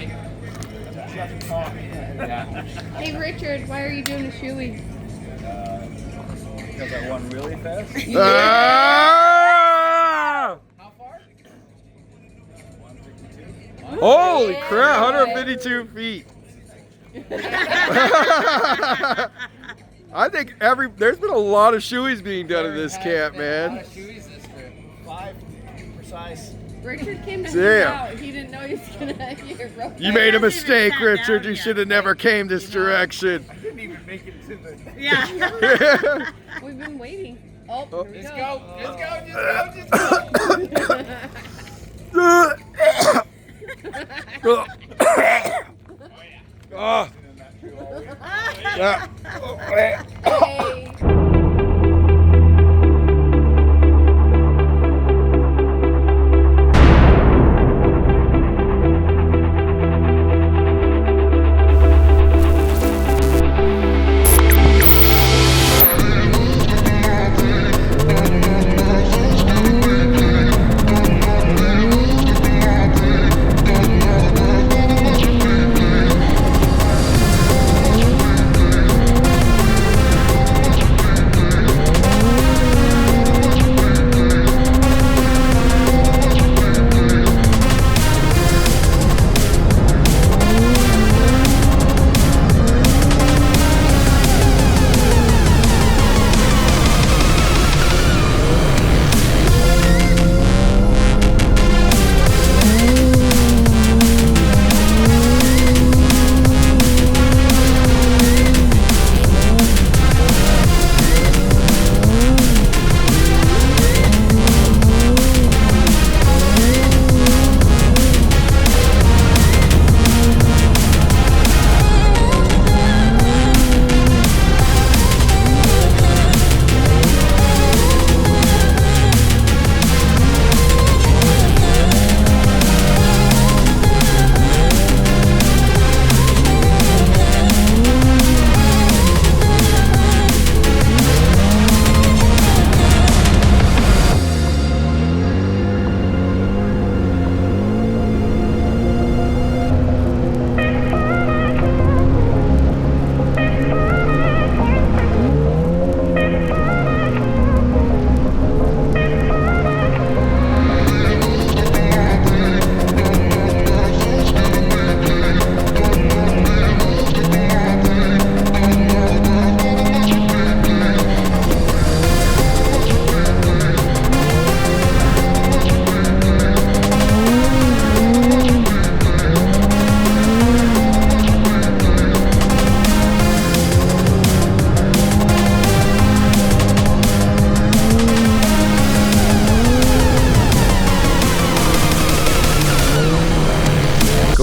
ready. Yeah. Hey Richard, why are you doing a shoey? Because I won really fast. Ah! How far? 152. Holy crap, 152 feet. I think there's been a lot of shoeys being done in this camp, man. A lot of shoeys this trip. 5 precise. Richard came to Damn. hang out. He didn't know he was gonna get roped. You made a mistake, Richard. You should have never came this direction. I didn't even make it to the. Yeah. We've been waiting. Oh, here we Just go. go. Just go. Just go. Oh. Yeah. Hey.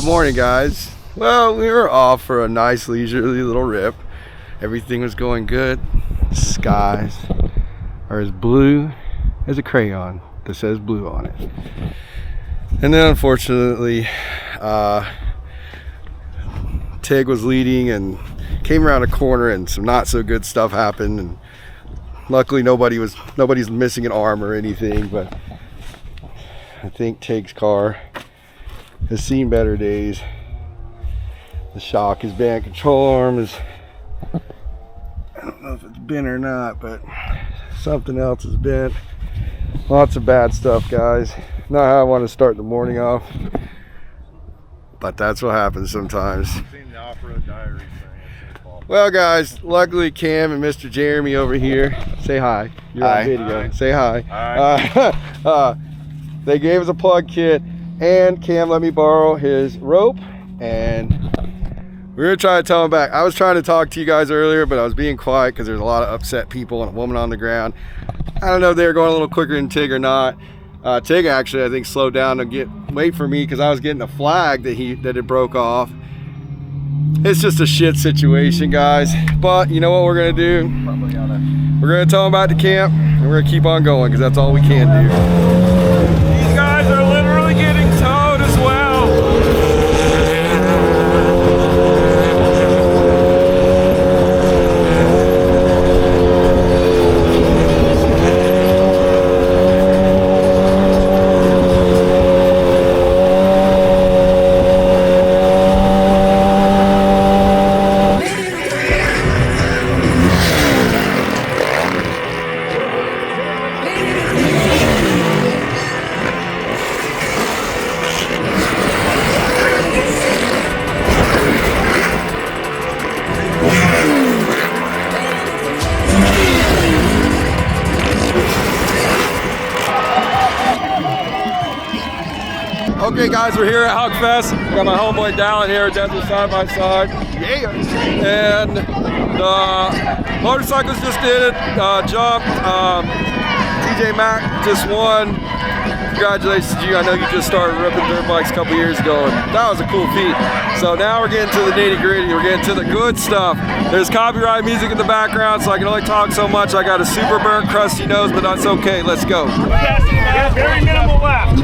Morning, guys. Well, we were off for a nice leisurely little rip. Everything was going good. Skies are as blue as a crayon that says blue on it. And then unfortunately, Tig was leading and came around a corner and some not so good stuff happened, and luckily nobody's missing an arm or anything, but I think Tig's car has seen better days. The shock is bent, control arm is, I don't know if it's bent or not, but something else is bent. Lots of bad stuff, guys. Not how I want to start the morning off, but that's what happens sometimes. Seen the off-road diary thing. Well, guys, luckily Cam and Mr. Jeremy over here, say hi. You're on video. Hi. Say hi. Hi. They gave us a plug kit, and Cam let me borrow his rope, and we're gonna try to tell him back. I was trying to talk to you guys earlier, but I was being quiet because there's a lot of upset people and a woman on the ground. I don't know if they were going a little quicker than Tig or not. Tig actually, I think, slowed down to wait for me because I was getting a flag that it broke off. It's just a shit situation, guys. But you know what we're gonna do? We're gonna tell them about the camp, and we're gonna keep on going because that's all we can do. These guys are literally getting towed as well. Okay, guys, we're here at Huckfest. Got my homeboy Dallin here, Desert Side by Side. Yeah. And the motorcycles just did it. Jumped. TJ Mack just won. Congratulations to you. I know you just started ripping dirt bikes a couple years ago, and that was a cool feat. So now we're getting to the nitty gritty. We're getting to the good stuff. There's copyright music in the background, so I can only talk so much. I got a super burnt, crusty nose, but that's okay. Let's go. Very minimal left.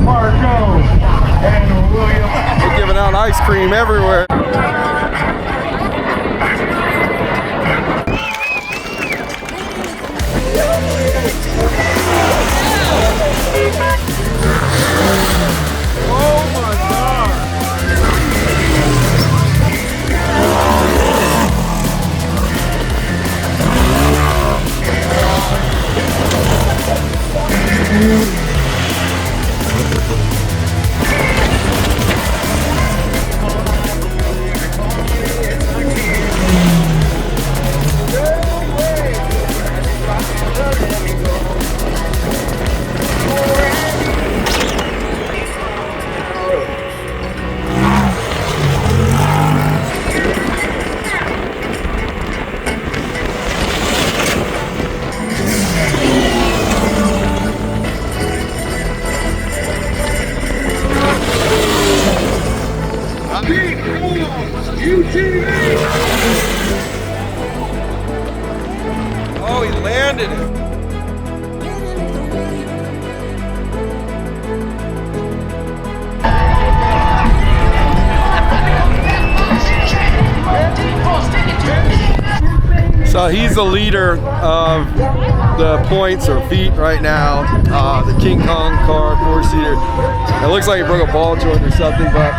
Marco and William. They're giving out ice cream everywhere. Oh my God. UTV. Oh, he landed it. So he's the leader of the points or feet right now. The King Kong car, 4-seater. It looks like he broke a ball joint or something, but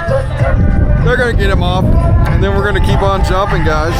they're gonna get him off, and then we're gonna keep on jumping, guys.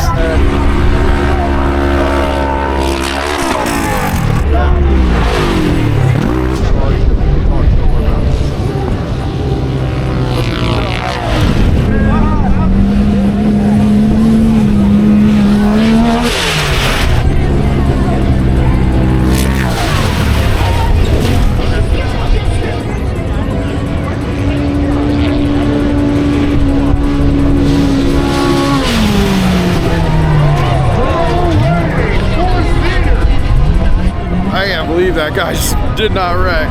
I can't believe that guy just did not wreck.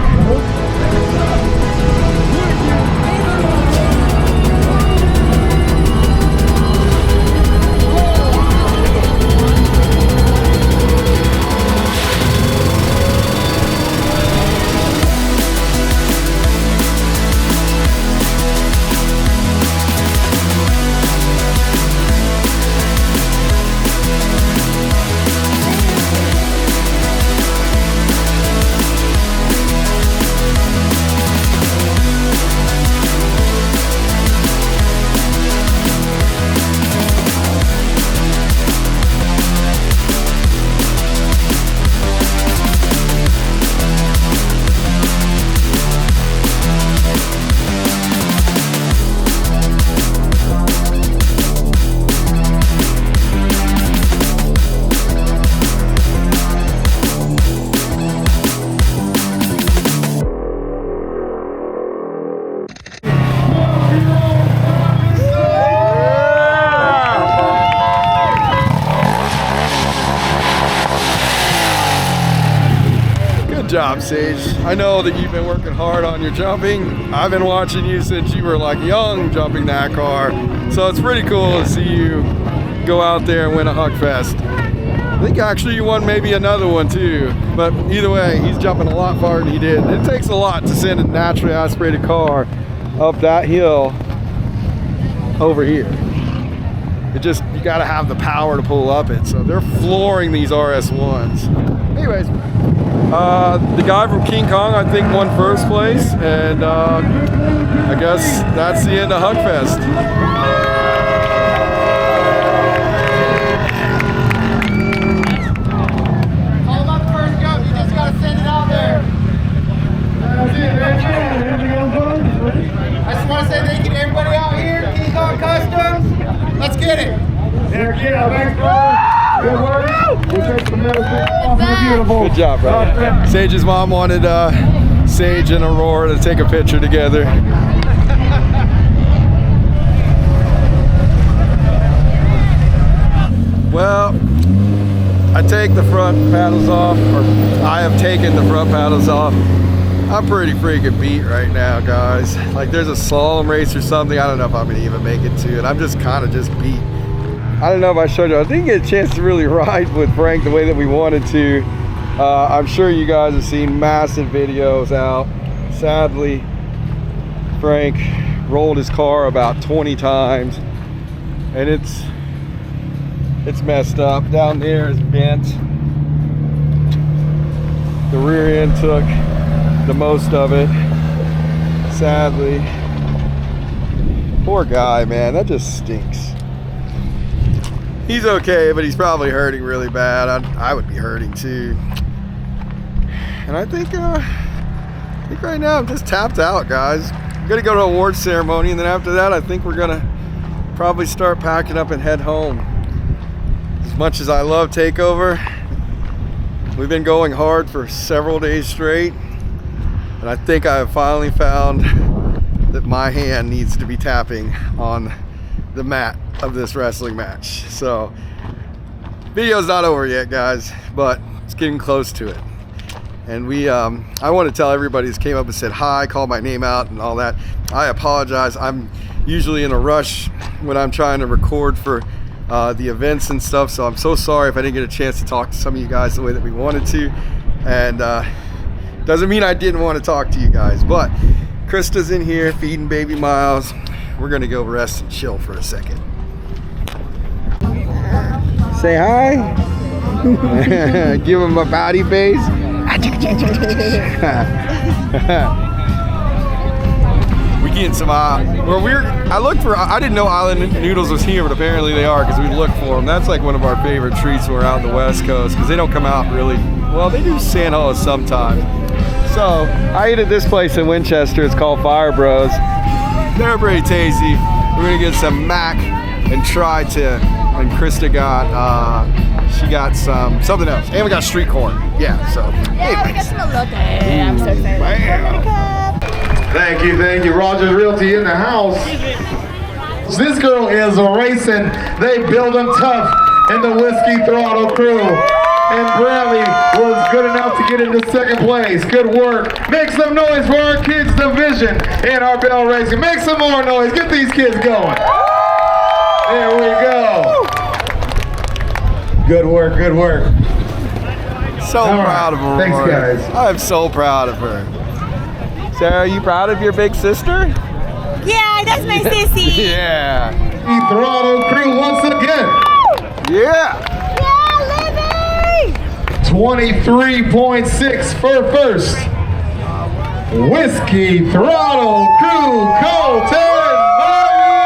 Good job, Sage. I know that you've been working hard on your jumping. I've been watching you since you were like young jumping that car. So it's pretty cool to see you go out there and win a Huckfest. I think actually you won maybe another one too. But either way, he's jumping a lot farther than he did. It takes a lot to send a naturally aspirated car up that hill over here. You gotta have the power to pull up it. So they're flooring these RS1s. Anyways, the guy from King Kong, I think, won first place, and I guess that's the end of Huckfest. Hold up the first jump, you just gotta send it out there. I just want to say thank you to everybody out here, King Kong Kustoms. Let's get it. There, thanks, bro. Good job, brother. Sage's mom wanted Sage and Aurora to take a picture together. Well, I take the front paddles off, or I have taken the front paddles off. I'm pretty freaking beat right now, guys. Like, there's a slalom race or something. I don't know if I'm gonna even make it to it. I'm just kind of just beat. I don't know if I showed you. I didn't get a chance to really ride with Frank the way that we wanted to. I'm sure you guys have seen massive videos out. Sadly, Frank rolled his car about 20 times, and it's messed up. Down there is bent. The rear end took the most of it, sadly. Poor guy, man, that just stinks. He's okay, but he's probably hurting really bad. I would be hurting too. And I think right now I'm just tapped out, guys. I'm gonna go to an awards ceremony, and then after that I think we're gonna probably start packing up and head home. As much as I love Takeover, we've been going hard for several days straight, and I think I have finally found that my hand needs to be tapping on the mat of this wrestling match. So, video's not over yet, guys, but it's getting close to it. And I want to tell everybody who's came up and said hi, called my name out and all that. I apologize. I'm usually in a rush when I'm trying to record for the events and stuff, so I'm so sorry if I didn't get a chance to talk to some of you guys the way that we wanted to. And doesn't mean I didn't want to talk to you guys, but Krista's in here feeding baby Miles. We're gonna go rest and chill for a second. Say hi. Give him a body face. We getting some I looked for, I didn't know Island Noodles was here, but apparently they are, because we looked for them. That's like one of our favorite treats when we're out on the West Coast, because they don't come out really, well, they do San Jose sometimes. So I ate at this place in Winchester. It's called Fire Bros. They're pretty tasty. We're gonna get some mac and try to, and Krista got, she got something else. And we got street corn. Yeah, so. Yeah, we got some elote. I'm so excited. Thank you. Rogers Realty in the house. This girl is racing. They build them tough in the Whiskey Throttle crew. And Bradley was good enough to get into second place. Good work. Make some noise for our kids division in our bell racing. Make some more noise. Get these kids going. There we go. Good work. So proud of her. Thanks, guys. I'm so proud of her. Sarah, are you proud of your big sister? Yeah, that's my sissy. Yeah. The Throttle crew once again. Yeah. 23.6 for first. Whiskey Throttle crew, Colton Marty.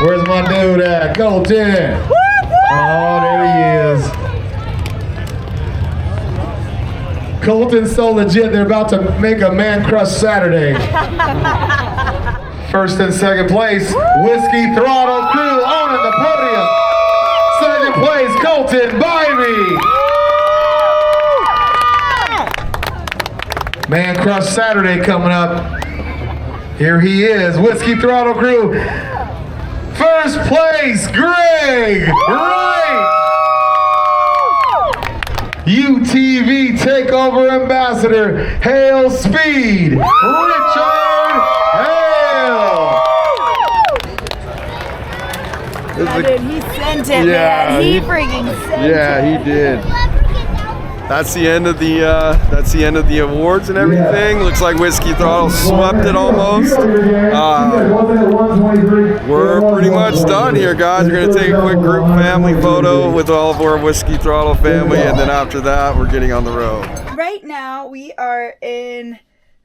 Where's my dude at? Colton. Oh, there he is. Colton's so legit, they're about to make a man crush Saturday. First and second place, Whiskey Throttle crew owning the podium. Second place, Colton Bybee. Man Crush Saturday coming up. Here he is, Whiskey Throttle crew. First place, Greg Wright. UTV Takeover Ambassador, Hail Speed, Richard Hale. He sent it, man. He freaking sent it. Yeah, he did. That's the end of the awards and everything. Looks like Whiskey Throttle swept it almost. We're pretty much done here, guys. We're gonna take a quick group family photo with all of our Whiskey Throttle family, and then after that, we're getting on the road. Right now, we are in,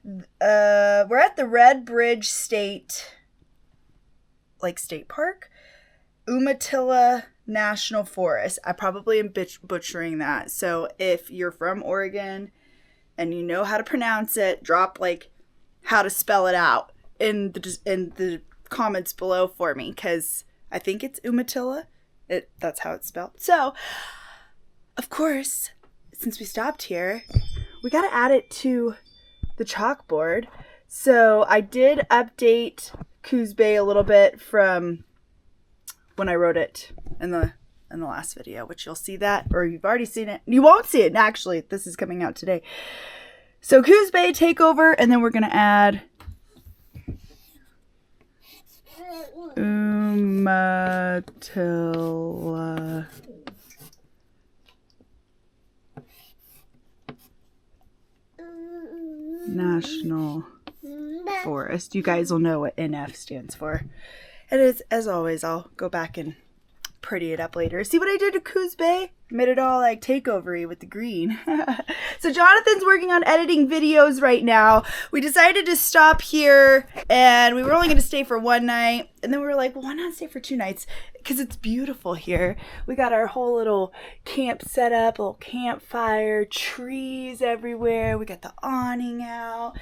we're at the Red Bridge State Park? Umatilla National Forest. I probably am butchering that. So if you're from Oregon and you know how to pronounce it, drop how to spell it out in the comments below for me, because I think it's Umatilla. That's how it's spelled. So, of course, since we stopped here, we got to add it to the chalkboard. So I did update Coos Bay a little bit from when I wrote it in the last video, which you'll see that, or you've already seen it. You won't see it, actually. This is coming out today. So Coos Bay Takeover, and then we're going to add Umatilla National Forest. You guys will know what NF stands for. And as always, I'll go back and pretty it up later. See what I did to Coos Bay? Made it all like takeover-y with the green. So Jonathan's working on editing videos right now. We decided to stop here, and we were only going to stay for one night. And then we were like, well, why not stay for 2 nights? Because it's beautiful here. We got our whole little camp set up, a little campfire, trees everywhere. We got the awning out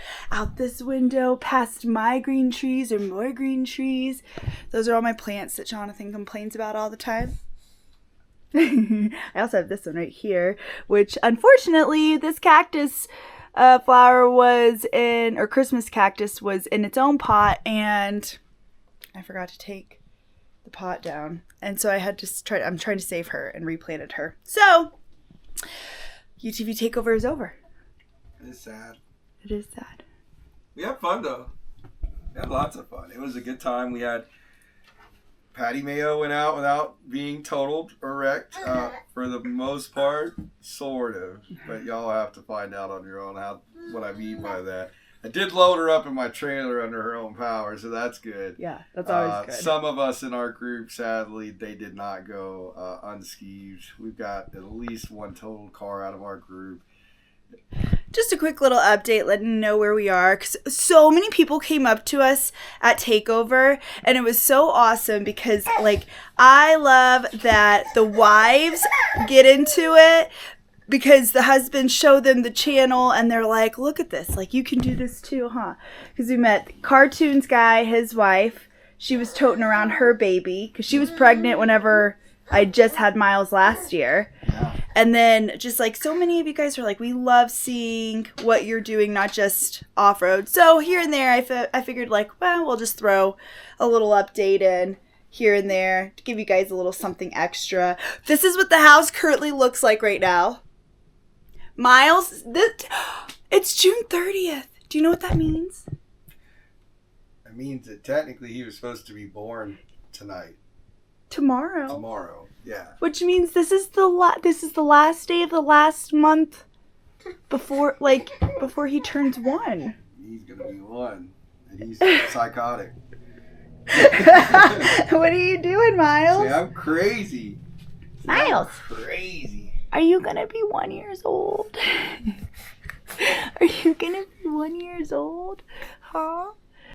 this window, past my green trees or more green trees. Those are all my plants that Jonathan complains about all the time. I also have this one right here, which unfortunately this cactus flower was in, or Christmas cactus was in its own pot, and I forgot to take the pot down. And so I had to I'm trying to save her and replanted her. So UTV Takeover is over. It's sad. It is sad. We had fun though. We had lots of fun. It was a good time. We had Patty Mayo went out without being totaled or wrecked for the most part, sort of. But y'all have to find out on your own what I mean by that. I did load her up in my trailer under her own power, so that's good. Yeah, that's always good. Some of us in our group, sadly, they did not go unscathed. We've got at least one totaled car out of our group. Just a quick little update, letting you know where we are, because so many people came up to us at Takeover, and it was so awesome because, like, I love that the wives get into it because the husbands show them the channel, and they're like, look at this, like, you can do this too, huh? Because we met Cartoons Guy, his wife. She was toting around her baby because she was pregnant whenever I just had Miles last year. And then just like so many of you guys are like, we love seeing what you're doing, not just off-road. So here and there, I figured like, well, we'll just throw a little update in here and there to give you guys a little something extra. This is what the house currently looks like right now. Miles, it's June 30th. Do you know what that means? It means that technically he was supposed to be born tonight. Tomorrow, yeah. Which means this is the last day of the last month before he turns 1. He's gonna be 1, and he's psychotic. What are you doing, Miles? See, I'm crazy. Miles, I'm crazy. are you gonna be 1 year old? Are you gonna be 1 year old? Huh?